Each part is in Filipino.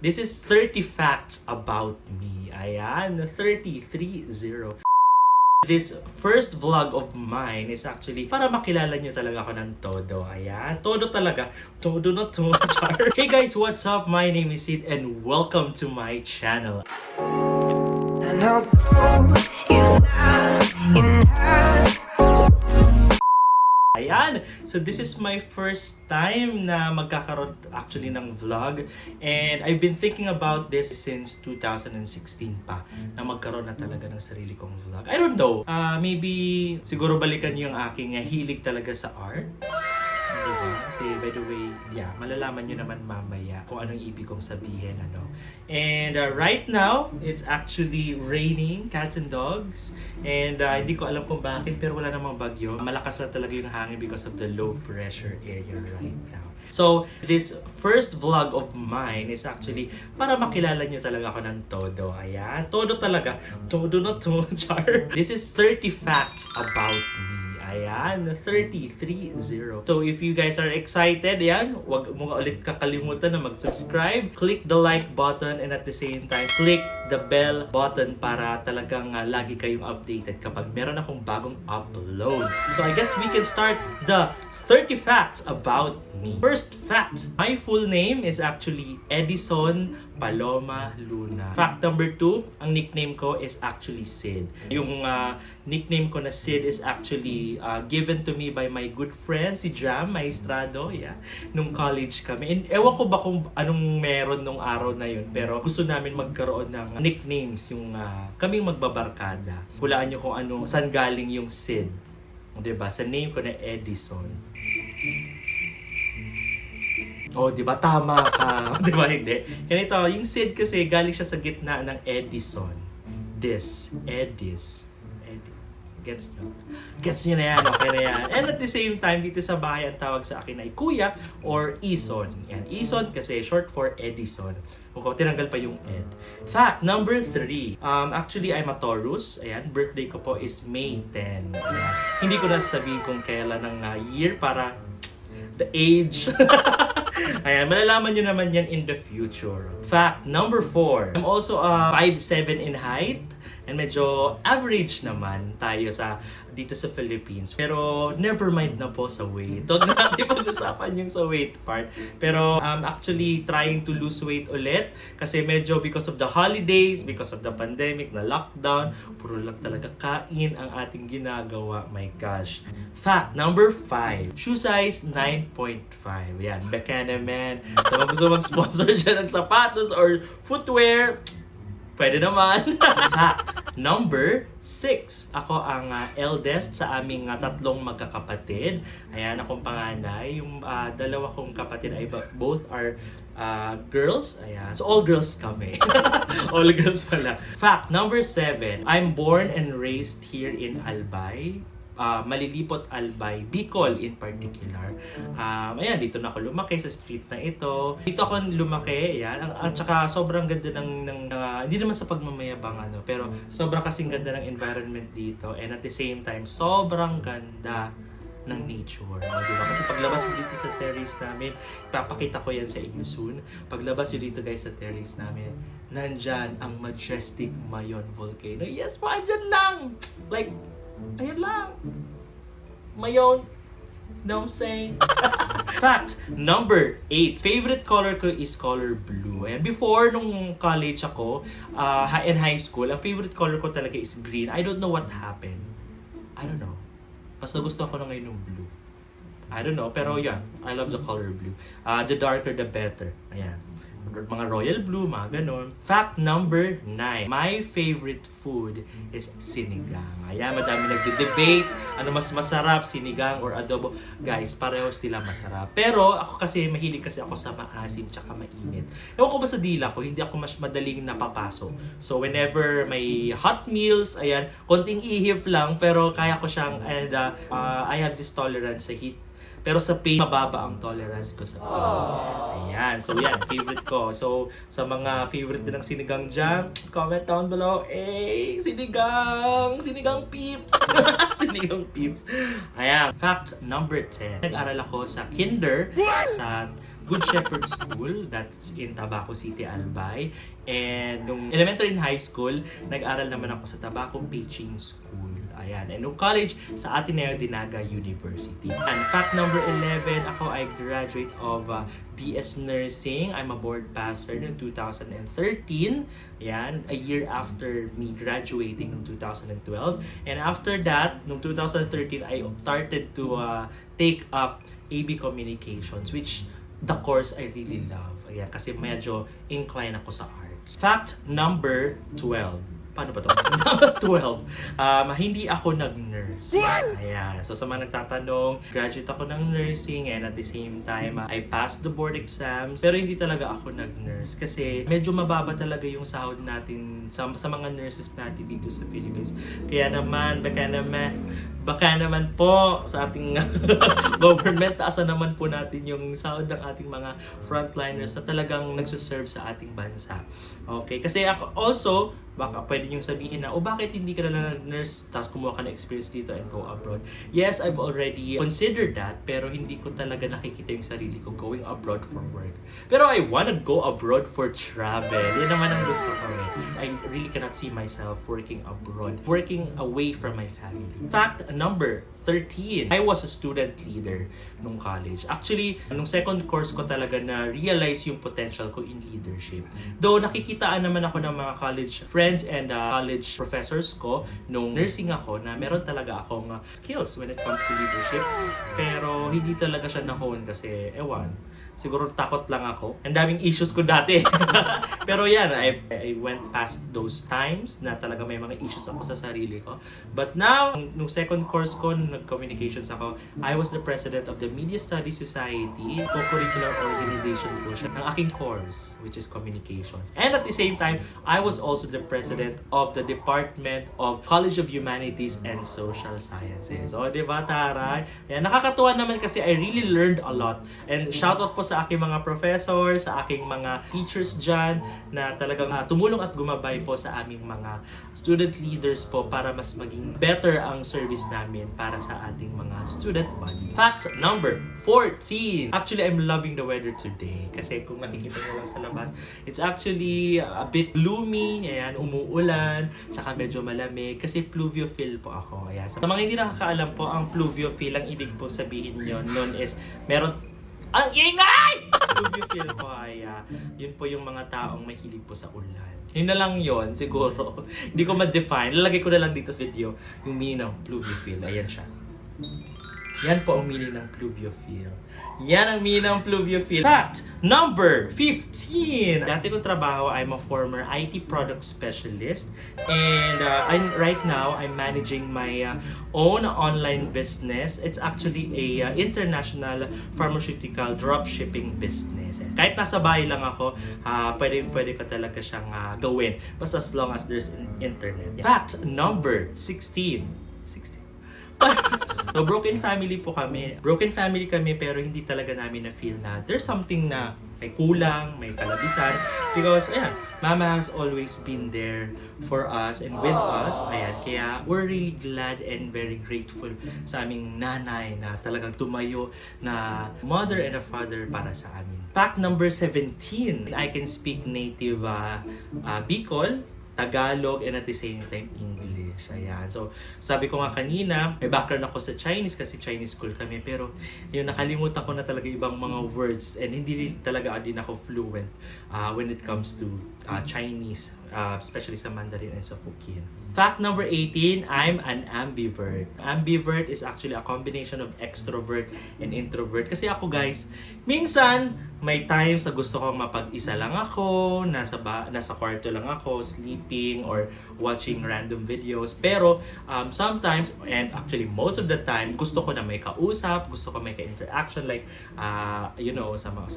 This is 30 facts about me. Ayan, 30. This first vlog of mine is actually para makilala nyo talaga ako ng todo. Ayan, todo talaga. Todo na to. Hey guys, what's up? My name is Sid and welcome to my channel. And our goal is not enough. Ayan! So this is my first time na magkakaroon actually ng vlog. And I've been thinking about this since 2016 pa na magkaroon na talaga ng sarili kong vlog. I don't know. Maybe siguro balikan yung aking hilig talaga sa arts. Diba? Kasi by the way, yeah, malalaman nyo naman mamaya kung anong ibig kong sabihin, ano. And right now, it's actually raining, cats and dogs. And hindi ko alam kung bakit, pero wala namang bagyo. Malakas na talaga yung hangin because of the low pressure area right now. So, this first vlog of mine is actually para makilala nyo talaga ako ng todo. Ayan, todo talaga. Todo na to, char. This is 30 facts about me. Ayan, 30. So if you guys are excited, ayan, wag mo nga ulit kakalimutan na mag-subscribe. Click the like button and at the same time, click the bell button para talagang lagi kayong updated kapag meron akong bagong uploads. So I guess we can start the 30 facts about me. First fact, my full name is actually Edison Paloma Luna. Fact number 2, ang nickname ko is actually Sid. Yung nickname ko na Sid is actually given to me by my good friend, si Jam Maestrado, yeah, nung college kami. And ewan ko ba kung anong meron nung araw na yun, pero gusto namin magkaroon ng nicknames yung kaming magbabarkada. Hulaan nyo kung ano, saan galing yung Sid. Diba? Sa name ko na Edison. Oh, di ba? Tama ka. Di ba? Hindi. Ganito, yung Sid kasi galing siya sa gitna ng Edison. Edis. Gets nyo? Gets nyo na yan. Okay na yan. And at the same time, dito sa bahay, ang tawag sa akin ay Kuya or Ison. Yan. Ison kasi short for Edison. Kung tinanggal pa yung Ed. Fact number 3. Actually, I'm a Taurus. Ayan. Birthday ko po is May 10. Ayan. Hindi ko na sabihin kung kailan ng year para the age. Ayan, malalaman nyo naman yan in the future. Fact number 4. I'm also 5'7" in height. And medyo average naman tayo dito sa Philippines. Pero never mind na po sa weight. Huwag na natin pag-usapan yung sa weight part. Pero I'm actually trying to lose weight ulit. Kasi medyo because of the holidays, because of the pandemic, na lockdown, puro lang talaga kain ang ating ginagawa. My gosh. Fact number 5. Shoe size 9.5. Yan, Becana man. So kung gusto mag-sponsor dyan ng sapatos or footwear, pwede naman. Fact number 6. Ako ang eldest sa aming tatlong magkakapatid. Ayan, akong panganay. Yung dalawa kong kapatid ay both are girls. Ayan. So, all girls kami. All girls pala. Fact number 7. I'm born and raised here in Albay. Malilipot Albay, Bicol in particular. Ayan, dito na ako lumaki sa street na ito. Dito ako lumaki, ayan. At saka sobrang ganda hindi naman sa pagmamayabang pero sobrang kasing ganda ng environment dito. And at the same time, sobrang ganda ng nature. Diba? Kasi paglabas mo dito sa terrace namin, ipapakita ko yan sa inyo soon. Paglabas nyo dito guys sa terrace namin, nandyan ang majestic Mayon Volcano. Yes, andyan lang! Like, ayun lang. Mayon. Know what I'm saying? Fact number 8. Favorite color ko is color blue. And before, nung college ako, in high school, ang favorite color ko talaga is green. I don't know what happened. I don't know. Basta gusto ko na ngayon ng blue. I don't know. Pero yeah, I love the color blue. The darker, the better. Ayan. Mga royal blue, mga ganon. Fact number 9. My favorite food is sinigang. Ayan, madami nagde-debate. Ano mas masarap, sinigang or adobo? Guys, pareho sila masarap. Pero ako kasi, mahilig kasi ako sa maasim tsaka mainit. Ewan ko ba sa dila ko, hindi ako mas madaling napapaso. So whenever may hot meals, ayan, konting ihip lang, pero kaya ko siyang, and I have this tolerance sa heat. Pero sa pain, mababa ang tolerance ko sa pain. Ayan. So, yan. Favorite ko. So, sa mga favorite din ng sinigang dyan, comment down below. Sinigang! Sinigang peeps! Sinigang peeps. Ayan. Fact number 10. Nag-aral ako sa kinder sa Good Shepherd School, that's in Tabaco City, Albay. And nung elementary and high school, nag-aral naman ako sa Tabaco Pitching School. Ayan. And nung college, sa Ateneo Dinaga University. And fact number 11, ako ay graduate of BS Nursing. I'm a board passer noong 2013. Ayan. A year after me graduating noong 2012. And after that, noong 2013, I started to take up AB Communications, which the course I really love. Ayan. Kasi medyo incline ako sa arts. Fact number 12. Paano ba ito? 12. Hindi ako nag-nurse. Ayan. So sa mga nagtatanong, graduate ako ng nursing and at the same time, I passed the board exams. Pero hindi talaga ako nag-nurse kasi medyo mababa talaga yung sahod natin sa mga nurses natin dito sa Philippines. Kaya naman, baka naman po sa ating government, taasan naman po natin yung sahod ng ating mga frontliners na talagang nagsuserve sa ating bansa. Okay? Kasi ako also, baka pwede niyong sabihin na, bakit hindi ka na lang nag-nurse tapos kumuha ka ng experience dito and go abroad? Yes, I've already considered that, pero hindi ko talaga nakikita yung sarili ko going abroad for work. Pero I wanna go abroad for travel. Yan naman ang gusto ko I really cannot see myself working abroad, working away from my family. Fact number 13, I was a student leader nung college. Actually, nung second course ko talaga na realize yung potential ko in leadership. Though nakikitaan naman ako ng mga college friends and college professors ko nung nursing ako na meron talaga akong skills when it comes to leadership. Pero hindi talaga siya na-hone kasi siguro takot lang ako. Ang daming issues ko dati. Pero yan, I went past those times na talaga may mga issues ako sa sarili ko. But now, nung second course ko, nung nag-communications ako, I was the president of the Media Studies Society, co-curricular organization po siya ng aking course, which is communications. And at the same time, I was also the president of the Department of College of Humanities and Social Sciences. O, diba, Taray? Yan, nakakatuwa naman kasi I really learned a lot. And shoutout po sa aking mga professors, sa aking mga teachers dyan na talagang tumulong at gumabay po sa aming mga student leaders po para mas maging better ang service namin para sa ating mga student body. Fact number 14. Actually, I'm loving the weather today kasi kung nakikita nyo lang sa labas, it's actually a bit gloomy, ayan, umuulan, tsaka medyo malamig kasi pluviophile po ako. Ayan. Sa mga hindi nakakaalam po, ang pluviophile, ang ibig po sabihin nun is meron ang ingay! Pluviophile po ay yun po yung mga taong mahilig po sa ulan. Yun na lang yun, siguro. Hindi ko ma-define. Lalagay ko na lang dito sa video yung meaning ng pluviophile. Ayan siya. Yan po ang meaning ng pluviophile. Yan ang meaning ng pluviophile. Fact number 15. Dati kong trabaho, I'm a former IT product specialist. And right now, I'm managing my own online business. It's actually a international pharmaceutical dropshipping business. Kahit nasa bahay lang ako, pwede ka talaga siyang gawin. Basta as long as there's internet. Fact number 16. So, broken family po kami. Broken family kami pero hindi talaga namin na-feel na there's something na may kulang, may kalabisan. Because, ayan, Mama has always been there for us and with us. Ayan, kaya we're really glad and very grateful sa aming nanay na talagang tumayo na mother and a father para sa amin. Fact number 17. I can speak native Bicol, Tagalog, and at the same time English. Ayan. So, sabi ko nga kanina, may background ako sa Chinese kasi Chinese school kami. Pero, yun, nakalimutan ko na talaga ibang mga words and hindi talaga din ako fluent when it comes to Chinese, especially sa Mandarin and sa Hokkien. Fact number 18, I'm an ambivert. Ambivert is actually a combination of extrovert and introvert. Kasi ako guys, minsan may times na gusto kong mapag-isa lang ako, nasa kwarto lang ako, sleeping or watching random videos. Pero sometimes, and actually most of the time, gusto ko na may kausap, gusto ko may ka-interaction like, sa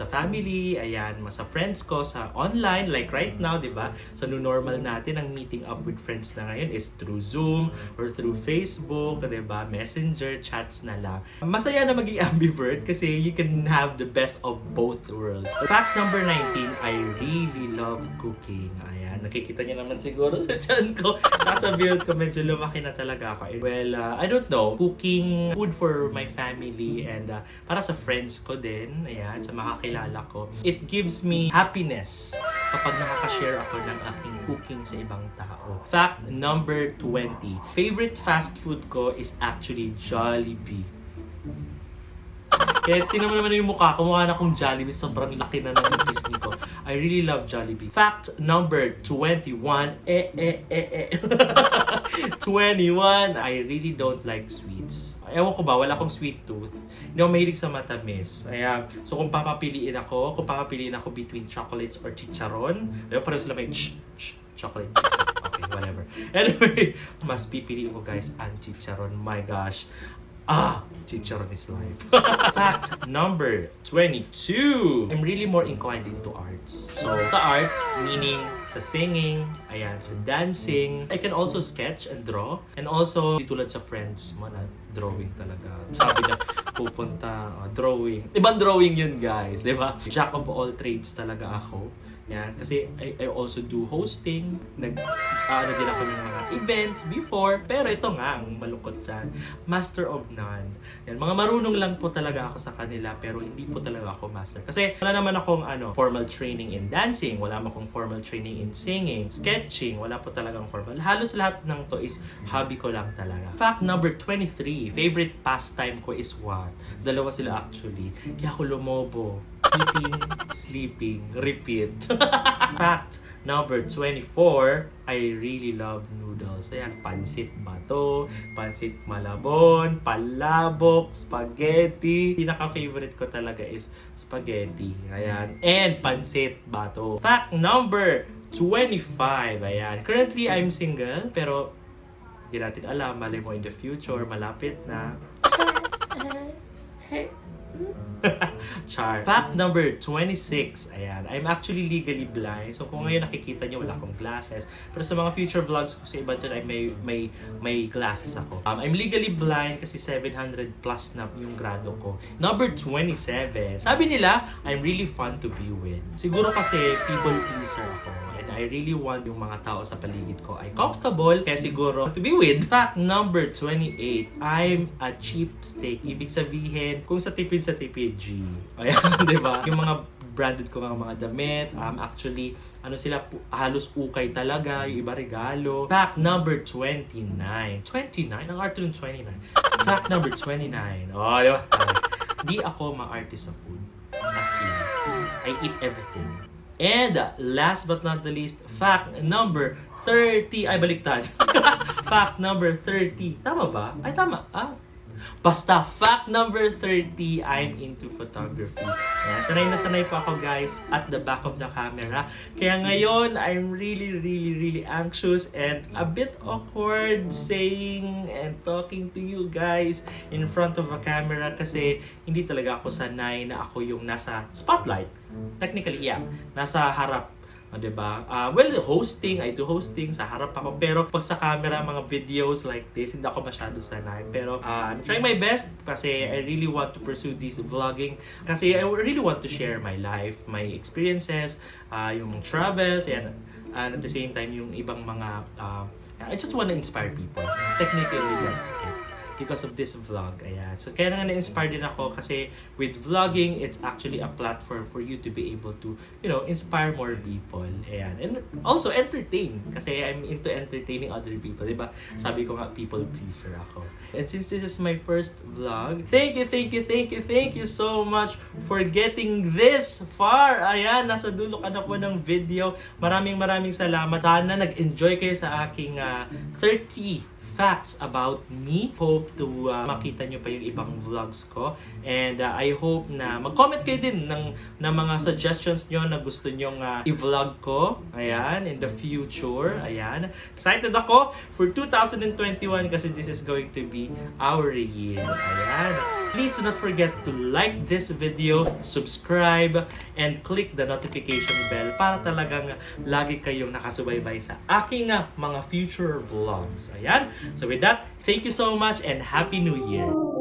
family, ayan, sa friends ko, sa online, like right now, di ba? So, nung normal natin ang meeting up with friends na ngayon is through Zoom or through Facebook, diba? Messenger, chats na lang. Masaya na maging ambivert kasi you can have the best of both worlds. Fact number 19, I really love cooking. Ayan, nakikita niyo naman siguro sa chan ko. Nasa build ko, medyo lumaki na talaga ako. Well, I don't know, cooking food for my family and para sa friends ko din, ayan, sa makakilala ko. It gives me happiness kapag nakaka-share ako ng aking cooking sa ibang tao. Fact number 20. Favorite fast food ko is actually Jollibee. Kaya tinan mo naman yung mukha ko, mukha na akong Jollibee, sobrang laki na ng pisngi ko. I really love Jollibee. Fact number 21. 21. I really don't like sweets. Ewan ko ba, wala akong sweet tooth. Hindi ako mahilig sa matamis. Kaya, so kung papapiliin ako between chocolates or chicharon, parang sila may chocolate. Okay, whatever. Anyway, mas pipiliin ko guys ang chicharon. My gosh. Chicharon is life. Fact number 22. I'm really more inclined into arts. So, sa arts, meaning sa singing, ayan, sa dancing. I can also sketch and draw. And also, di tulad sa friends mo na drawing talaga. Sabi na, pupunta, drawing. Ibang drawing yun, guys. Diba? Jack of all trades talaga ako. Yan, kasi I also do hosting. Din ako ng mga events before. Pero ito nga, ang malungkot dyan, master of none. Yan, mga marunong lang po talaga ako sa kanila, pero hindi po talaga ako master. Kasi wala naman akong formal training in dancing, wala naman akong formal training in singing, sketching, wala po talagang formal. Halos lahat ng to is hobby ko lang talaga. Fact number 23, favorite pastime ko is what? Dalawa sila actually. Kaya ako lumobo. Eating, sleeping, repeat. Fact number 24, I really love noodles. Ayan, pansit bato, pansit malabon, palabok, spaghetti. Pinaka-favorite ko talaga is spaghetti. Ayan, and pansit bato. Fact number 25, ayan. Currently, I'm single, pero hindi natin alam, malay mo in the future, malapit na. Char. Fact number 26. Ayan. I'm actually legally blind. So kung ngayon nakikita niyo wala akong glasses. Pero sa mga future vlogs ko sa iba dyan ay may glasses ako. I'm legally blind kasi 700 plus na yung grado ko. Number 27. Sabi nila, I'm really fun to be with. Siguro kasi people pleaser ako. And I really want yung mga tao sa paligid ko ay comfortable. Kaya siguro to be with. Fact number 28. I'm a cheapskate. Ibig sabihin, kung sa tipid G. Ayan, di ba? Yung mga branded ko mga damit, actually, sila, halos ukay talaga, yung iba regalo. Fact number 29. 29? Ang arte ng 29. Fact number 29. Oh, di ba? Di ako ma-artist sa food. As in, I eat everything. And last but not the least, fact number 30. Ay, baliktad. Fact number 30. Tama ba? Ay, tama. Basta, fact number 30, I'm into photography. Ayan, sanay na sanay po ako guys at the back of the camera. Kaya ngayon, I'm really anxious and a bit awkward saying and talking to you guys in front of a camera kasi hindi talaga ako sanay na ako yung nasa spotlight. Technically, yeah, nasa harap. Diba? Well, hosting, I do hosting, sa harap ako. Pero pag sa camera, mga videos like this, hindi ako masyado sanay. Pero I'm trying my best kasi I really want to pursue this vlogging. Kasi I really want to share my life, my experiences, yung travels, and at the same time, yung ibang mga... I just want to inspire people. Technically, that's it. Because of this vlog, ayan. So, kaya nga na-inspire din ako kasi with vlogging, it's actually a platform for you to be able to, inspire more people. Ayan. And also entertain. Kasi I'm into entertaining other people, diba? Sabi ko nga, people pleaser ako. And since this is my first vlog, thank you so much for getting this far. Ayan, nasa dulo ka na po ng video. Maraming salamat. Sana nag-enjoy kayo sa aking 30 facts about me. Hope to makita nyo pa yung ibang vlogs ko. And I hope na mag-comment kayo din ng mga suggestions nyo na gusto nyong i-vlog ko. Ayan, in the future. Ayan. Excited ako for 2021 kasi this is going to be our year. Ayan. Please do not forget to like this video, subscribe, and click the notification bell para talagang lagi kayong nakasubaybay sa aking mga future vlogs. Ayan. So with that, thank you so much and Happy New Year!